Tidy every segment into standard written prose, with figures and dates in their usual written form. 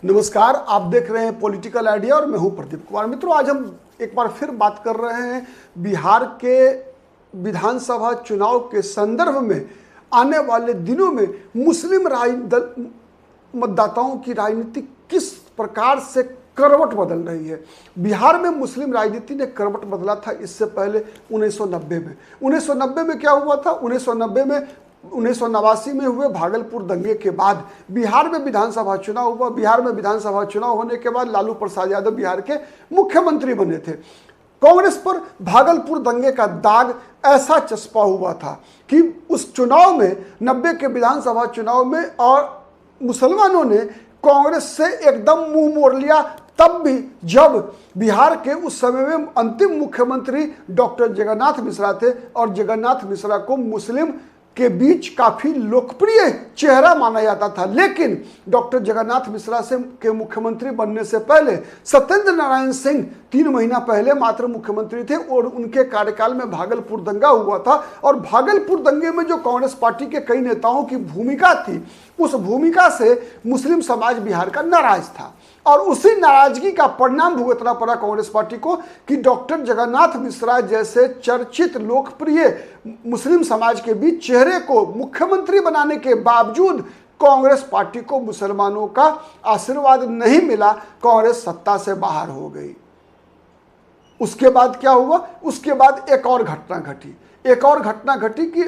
नमस्कार, आप देख रहे हैं पॉलिटिकल आइडिया और मैं हूं प्रदीप कुमार। मित्रों, आज हम एक बार फिर बात कर रहे हैं बिहार के विधानसभा चुनाव के संदर्भ में। आने वाले दिनों में मुस्लिम मतदाताओं की राजनीति किस प्रकार से करवट बदल रही है। बिहार में मुस्लिम राजनीति ने करवट बदला था इससे पहले 1990 में। 1990 में क्या हुआ था? 1989 में हुए भागलपुर दंगे के बाद बिहार में विधानसभा चुनाव हुआ। बिहार में विधानसभा चुनाव होने के बाद लालू प्रसाद यादव बिहार के मुख्यमंत्री बने थे। कांग्रेस पर भागलपुर दंगे का दाग ऐसा चस्पा हुआ था कि उस चुनाव में 90 के विधानसभा चुनाव में और मुसलमानों ने कांग्रेस से एकदम मुंह मोड़ लिया, तब भी जब बिहार के उस समय में अंतिम मुख्यमंत्री डॉक्टर जगन्नाथ मिश्रा थे और जगन्नाथ मिश्रा को मुस्लिम के बीच काफी लोकप्रिय चेहरा माना जाता था। लेकिन डॉक्टर जगन्नाथ मिश्रा से के मुख्यमंत्री बनने से पहले सत्येंद्र नारायण सिंह 3 महीना पहले मात्र मुख्यमंत्री थे और उनके कार्यकाल में भागलपुर दंगा हुआ था। और भागलपुर दंगे में जो कांग्रेस पार्टी के कई नेताओं की भूमिका थी, उस भूमिका से मुस्लिम समाज बिहार का नाराज था और उसी नाराजगी का परिणाम भुगतना पड़ा कांग्रेस पार्टी को कि डॉक्टर जगन्नाथ मिश्रा जैसे चर्चित लोकप्रिय मुस्लिम समाज के बीच चेहरे को मुख्यमंत्री बनाने के बावजूद कांग्रेस पार्टी को मुसलमानों का आशीर्वाद नहीं मिला। कांग्रेस सत्ता से बाहर हो गई। उसके बाद क्या हुआ? उसके बाद एक और घटना घटी कि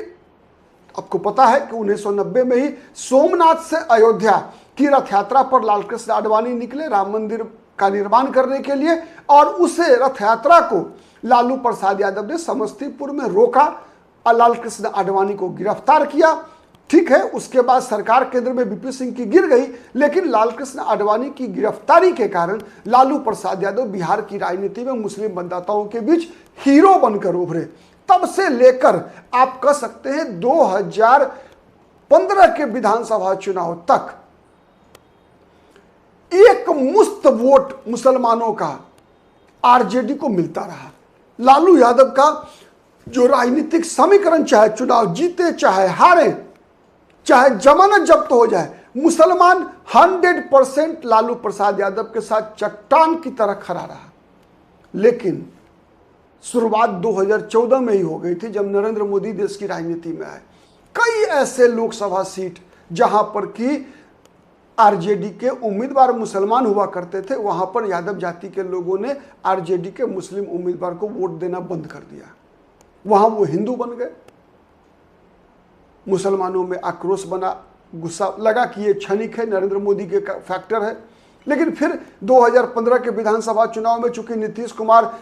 आपको पता है कि 1990 में ही सोमनाथ से अयोध्या की रथ यात्रा पर लालकृष्ण आडवाणी निकले राम मंदिर का निर्माण करने के लिए, और उसे रथ यात्रा को लालू प्रसाद यादव ने समस्तीपुर में रोका और लालकृष्ण आडवाणी को गिरफ्तार किया। ठीक है, उसके बाद सरकार केंद्र में वीपी सिंह की गिर गई, लेकिन लालकृष्ण आडवाणी की गिरफ्तारी के कारण लालू प्रसाद यादव बिहार की राजनीति में मुस्लिम मतदाताओं के बीच हीरो बनकर उभरे। तब से लेकर आप कह सकते हैं 2015 के विधानसभा चुनाव तक एक मुश्त वोट मुसलमानों का आरजेडी को मिलता रहा। लालू यादव का जो राजनीतिक समीकरण, चाहे चुनाव जीते चाहे हारे, चाहे जमानत जब्त हो जाए, मुसलमान 100% लालू प्रसाद यादव के साथ चट्टान की तरह खड़ा रहा। लेकिन शुरुआत 2014 में ही हो गई थी, जब नरेंद्र मोदी देश की राजनीति में आए। कई ऐसे लोकसभा सीट जहां पर कि आरजेडी के उम्मीदवार मुसलमान हुआ करते थे, वहां पर यादव जाति के लोगों ने आरजेडी के मुस्लिम उम्मीदवार को वोट देना बंद कर दिया। वहां वो हिंदू बन गए। मुसलमानों में आक्रोश बना, गुस्सा लगा कि ये क्षणिक है, नरेंद्र मोदी के फैक्टर है। लेकिन फिर 2015 के विधानसभा चुनाव में चूंकि नीतीश कुमार,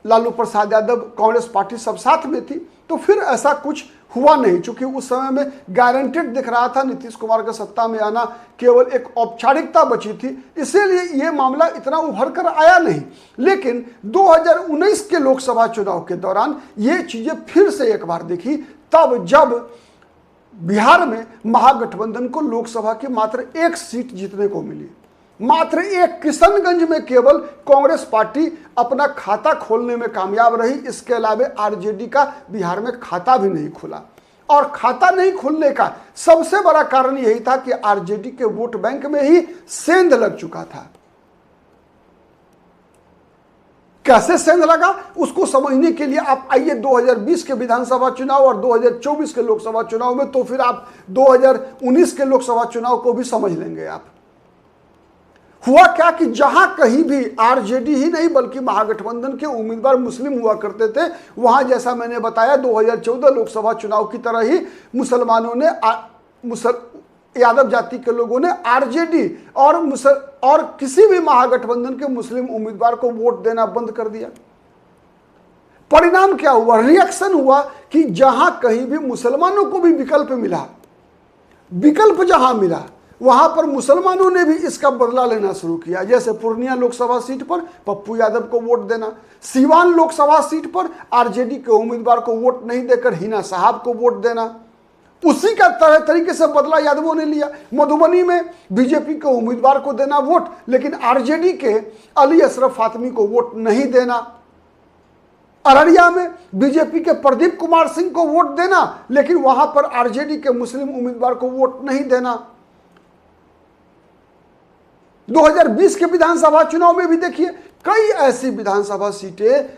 लालू प्रसाद यादव, कांग्रेस पार्टी सब साथ में थी, तो फिर ऐसा कुछ हुआ नहीं। चूंकि उस समय में गारंटेड दिख रहा था नीतीश कुमार का सत्ता में आना, केवल एक औपचारिकता बची थी, इसीलिए यह मामला इतना उभर कर आया नहीं। लेकिन 2019 के लोकसभा चुनाव के दौरान ये चीजें फिर से एक बार दिखी, तब जब बिहार में महागठबंधन को लोकसभा की मात्र 1 सीट जीतने को मिली। मात्र एक किशनगंज में केवल कांग्रेस पार्टी अपना खाता खोलने में कामयाब रही। इसके अलावा आरजेडी का बिहार में खाता भी नहीं खुला, और खाता नहीं खुलने का सबसे बड़ा कारण यही था कि आरजेडी के वोट बैंक में ही सेंध लग चुका था। कैसे सेंध लगा उसको समझने के लिए आप आइए 2020 के विधानसभा चुनाव और 2024 के लोकसभा चुनाव में, तो फिर आप 2019 के लोकसभा चुनाव को भी समझ लेंगे आप। हुआ क्या कि जहां कहीं भी आरजेडी ही नहीं बल्कि महागठबंधन के उम्मीदवार मुस्लिम हुआ करते थे, वहां जैसा मैंने बताया 2014 लोकसभा चुनाव की तरह ही मुसलमानों ने यादव जाति के लोगों ने आरजेडी और किसी भी महागठबंधन के मुस्लिम उम्मीदवार को वोट देना बंद कर दिया। परिणाम क्या हुआ? रिएक्शन हुआ कि जहां कहीं भी मुसलमानों को भी विकल्प मिला, विकल्प जहां मिला वहां पर मुसलमानों ने भी इसका बदला लेना शुरू किया। जैसे पूर्णिया लोकसभा सीट पर पप्पू यादव को वोट देना, सीवान लोकसभा सीट पर आरजेडी के उम्मीदवार को वोट नहीं देकर हिना साहब को वोट देना, उसी का तरीके से बदला यादवों ने लिया। मधुबनी में बीजेपी के उम्मीदवार को देना वोट, लेकिन आरजेडी के अली अशरफ फातमी को वोट नहीं देना। अररिया में बीजेपी के प्रदीप कुमार सिंह को वोट देना, लेकिन वहां पर आरजेडी के मुस्लिम उम्मीदवार को वोट नहीं देना। 2020 के विधानसभा चुनाव में भी देखिए कई ऐसी विधानसभा सीटें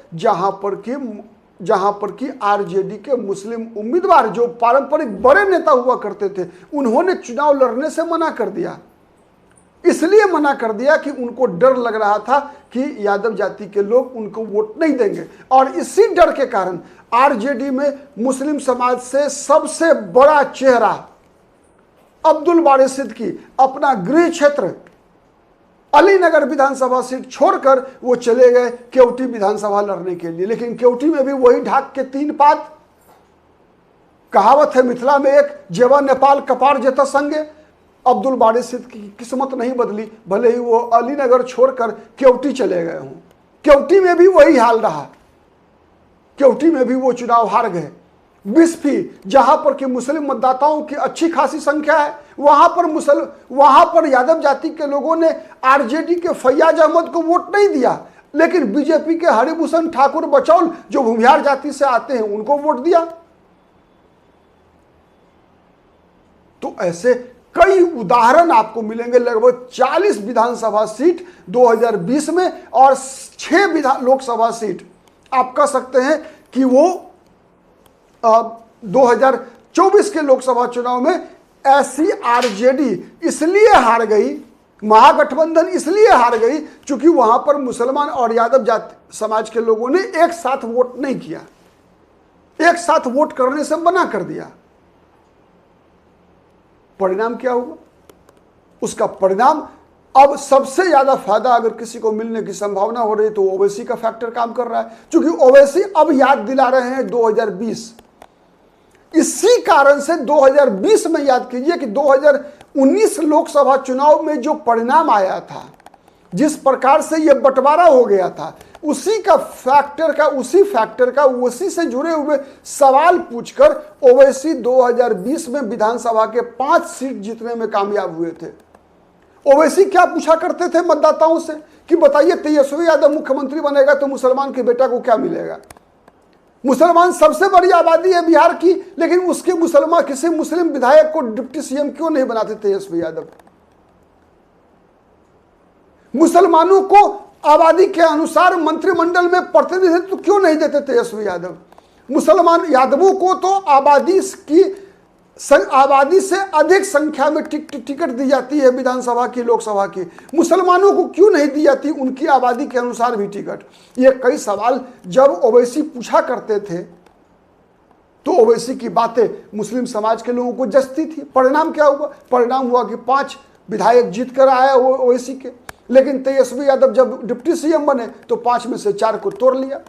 जहां पर कि आरजेडी के मुस्लिम उम्मीदवार जो पारंपरिक बड़े नेता हुआ करते थे, उन्होंने चुनाव लड़ने से मना कर दिया। इसलिए मना कर दिया कि उनको डर लग रहा था कि यादव जाति के लोग उनको वोट नहीं देंगे, और इसी डर के कारण आरजेडी में मुस्लिम समाज से सबसे बड़ा चेहरा अब्दुल बारी सिद्दीकी अपना गृह क्षेत्र अलीनगर विधानसभा सीट छोड़कर वो चले गए केवटी विधानसभा लड़ने के लिए। लेकिन केवटी में भी वही ढाक के तीन पात। कहावत है मिथिला में एक, जेवा नेपाल कपार जेता संगे। अब्दुल बारी सिद्दीकी की किस्मत नहीं बदली, भले ही वो अलीनगर छोड़कर केवटी चले गए हों। केवटी में भी वही हाल रहा, केवटी में भी वो चुनाव हार गए। बिस्फी, जहां पर कि मुस्लिम मतदाताओं की अच्छी खासी संख्या है, वहां पर यादव जाति के लोगों ने आरजेडी के फैयाज अहमद को वोट नहीं दिया, लेकिन बीजेपी के हरिभूषण ठाकुर बचौल जो भूमिहार जाति से आते हैं उनको वोट दिया। तो ऐसे कई उदाहरण आपको मिलेंगे। लगभग 40 विधानसभा सीट 2020 में और 6 लोकसभा सीट आप कह सकते हैं कि वो 2024 के लोकसभा चुनाव में ऐसी आरजेडी इसलिए हार गई, महागठबंधन इसलिए हार गई क्योंकि वहां पर मुसलमान और यादव जाति समाज के लोगों ने एक साथ वोट नहीं किया, एक साथ वोट करने से मना कर दिया। परिणाम क्या हुआ? उसका परिणाम अब सबसे ज्यादा फायदा अगर किसी को मिलने की संभावना हो रही है तो ओवैसी का फैक्टर काम कर रहा है, क्योंकि ओवैसी अब याद दिला रहे हैं 2020। इसी कारण से 2020 में याद कीजिए कि 2019 लोकसभा चुनाव में जो परिणाम आया था, जिस प्रकार से यह बंटवारा हो गया था, उसी फैक्टर का उसी से जुड़े हुए सवाल पूछकर ओवैसी 2020 में विधानसभा के 5 सीट जीतने में कामयाब हुए थे। ओवैसी क्या पूछा करते थे मतदाताओं से कि बताइए तेजस्वी यादव मुख्यमंत्री बनेगा तो मुसलमान के बेटा को क्या मिलेगा? मुसलमान सबसे बड़ी आबादी है बिहार की, लेकिन उसके किसी मुस्लिम विधायक को डिप्टी सीएम क्यों नहीं बनाते तेजस्वी यादव? मुसलमानों को आबादी के अनुसार मंत्रिमंडल में प्रतिनिधित्व क्यों नहीं देते तेजस्वी यादव? मुसलमान यादवों को तो आबादी से अधिक संख्या में टिकट दी जाती है विधानसभा की, लोकसभा की। मुसलमानों को क्यों नहीं दी जाती उनकी आबादी के अनुसार भी टिकट? ये कई सवाल जब ओवैसी पूछा करते थे तो ओवैसी की बातें मुस्लिम समाज के लोगों को जचती थी। परिणाम क्या हुआ? परिणाम हुआ कि 5 विधायक जीत कर आया ओवैसी के, लेकिन तेजस्वी यादव जब डिप्टी सीएम बने तो 5 में से 4 को तोड़ लिया।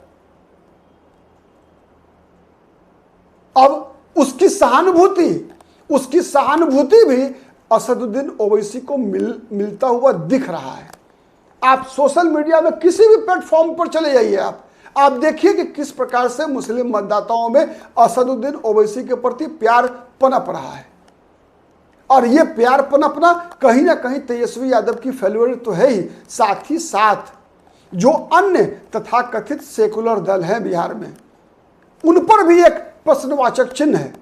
अब उसकी सहानुभूति भी असदुद्दीन ओवैसी को मिलता हुआ दिख रहा है। आप सोशल मीडिया में किसी भी प्लेटफॉर्म पर चले जाइए, आप देखिए कि किस प्रकार से मुस्लिम मतदाताओं में असदुद्दीन ओवैसी के प्रति प्यार पनप रहा है। और यह प्यार पनपना कहीं ना कहीं तेजस्वी यादव की फेल्योर तो है ही, साथ ही साथ जो अन्य तथाकथित सेकुलर दल हैं बिहार में, उन पर भी एक प्रश्नवाचक चिन्ह है।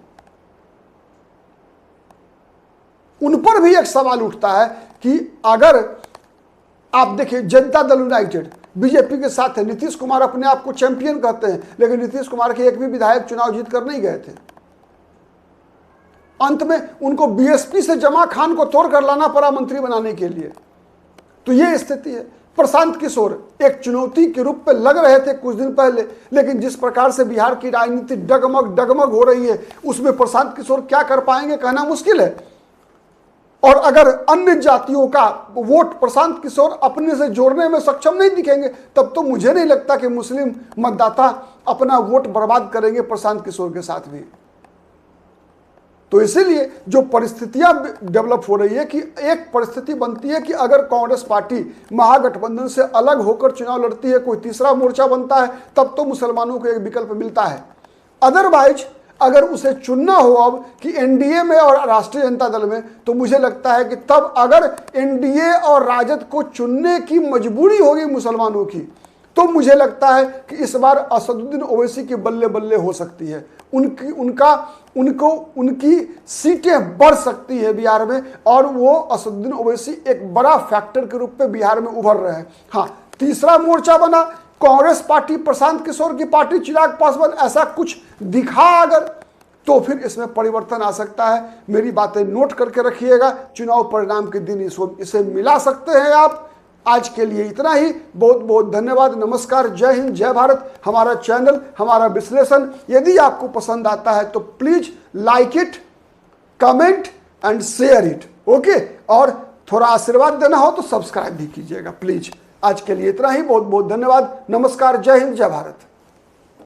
उन पर भी एक सवाल उठता है कि अगर आप देखिए जनता दल यूनाइटेड बीजेपी के साथ है, नीतीश कुमार अपने आप को चैंपियन कहते हैं, लेकिन नीतीश कुमार के एक भी विधायक चुनाव जीत कर नहीं गए थे। अंत में उनको बीएसपी से जमा खान को तोड़कर लाना पड़ा मंत्री बनाने के लिए। तो यह स्थिति है। प्रशांत किशोर एक चुनौती के रूप में लग रहे थे कुछ दिन पहले, लेकिन जिस प्रकार से बिहार की राजनीति डगमग हो रही है, उसमें प्रशांत किशोर क्या कर पाएंगे कहना मुश्किल है। और अगर अन्य जातियों का वोट प्रशांत किशोर अपने से जोड़ने में सक्षम नहीं दिखेंगे, तब तो मुझे नहीं लगता कि मुस्लिम मतदाता अपना वोट बर्बाद करेंगे प्रशांत किशोर के साथ भी। तो इसीलिए जो परिस्थितियां डेवलप हो रही है कि एक परिस्थिति बनती है कि अगर कांग्रेस पार्टी महागठबंधन से अलग होकर चुनाव लड़ती है, कोई तीसरा मोर्चा बनता है, तब तो मुसलमानों को एक विकल्प मिलता है। अदरवाइज अगर उसे चुनना हो अब कि एनडीए में और राष्ट्रीय जनता दल में, तो मुझे लगता है कि तब अगर एनडीए और राजद को चुनने की मजबूरी होगी मुसलमानों की, तो मुझे लगता है कि इस बार असदुद्दीन ओवैसी की बल्ले बल्ले हो सकती है। उनकी सीटें बढ़ सकती है बिहार में, और वो असदुद्दीन ओवैसी एक बड़ा फैक्टर के रूप में बिहार में उभर रहे हैं। हाँ, तीसरा मोर्चा बना कांग्रेस पार्टी, प्रशांत किशोर की पार्टी, चिराग पासवान, ऐसा कुछ दिखा अगर, तो फिर इसमें परिवर्तन आ सकता है। मेरी बातें नोट करके रखिएगा, चुनाव परिणाम के दिन इसे मिला सकते हैं आप। आज के लिए इतना ही, बहुत बहुत धन्यवाद, नमस्कार, जय हिंद, जय भारत। हमारा चैनल, हमारा विश्लेषण यदि आपको पसंद आता है तो please like it, comment and share it, okay. और थोड़ा आशीर्वाद देना हो तो सब्सक्राइब भी कीजिएगा प्लीज। आज के लिए इतना ही, बहुत बहुत धन्यवाद, नमस्कार, जय हिंद, जय भारत।